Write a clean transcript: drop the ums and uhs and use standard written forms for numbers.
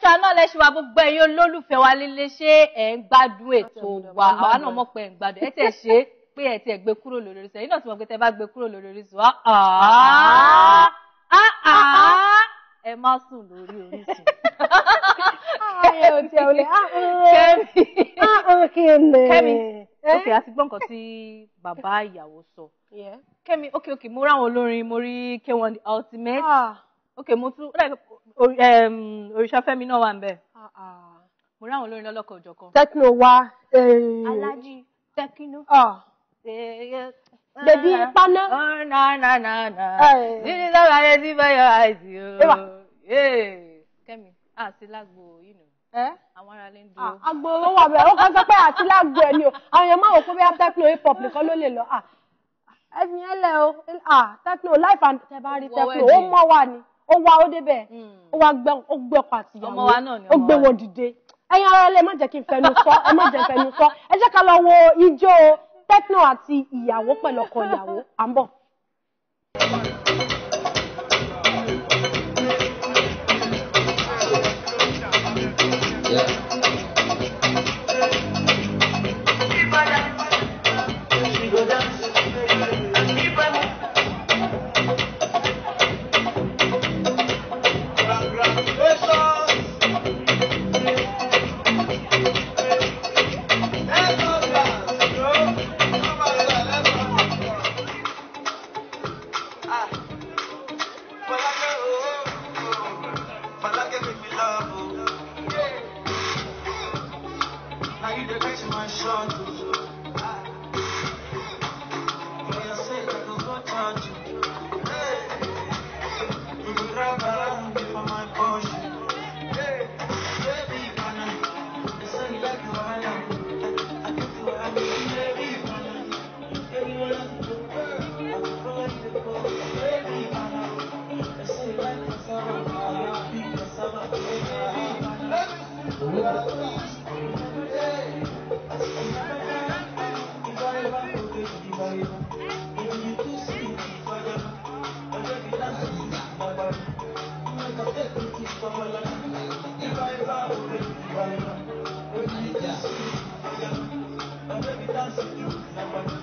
wa náà lẹ ṣì wà gbogbo ẹ̀yin olólùfẹ́ wa líle ṣé ẹ̀ ń gbádùn ètò wa àwa náà mọ̀ pé ẹ̀ ń gbádùn ẹ̀ tẹ̀ ṣe pé ẹ̀ tiẹ̀ gbé kúrò lórí Orísun ẹ̀yin náà ti mọ̀ pé tẹ́ bá gbé kúrò lórí Orísun ẹ má sùn lórí Orísun. Kẹ́mi okay àti gbọ́ nǹkan tí bàbá ìyàwó sọ. Kẹ́mi okay mo ráwọn olórin mo rí K1 The Ultimate. Okay mo tún Oríṣàfẹ́mi náà wà ńbẹ̀. Mo ráwọn olórin lọ́lọ́kọ̀ òjọ̀kan. Techno wa. Alájí Techno. Baby pana. This is how I see by your eyes. Kẹ́mi àti lágbo yìí nù. Àwọn ará lè ń dúró. Agbo owó wà bẹ́ẹ̀ ó kàn sọ pé àti lágbo ẹ̀ ni o àwọn èèyàn máa wò pé bí Techno hip hop nìkan ló lè lọ ẹ̀sìn yẹn lẹ̀ o Techno life and tẹ bá rí Techno ó mọ́ wa ni ó wá ó débẹ̀ ó wá gbé ọkọ̀ àtìyàwó ó gbé wọn dìde ẹ̀yin ará ilé má jẹ́ kí n fẹnu sọ ẹ má jẹ́ fẹnu sọ ẹ jẹ́ ká lọ wo ijó Techno àti ìyàwó pẹ̀lú ọkọ ìyàwó à ń bọ̀. Dance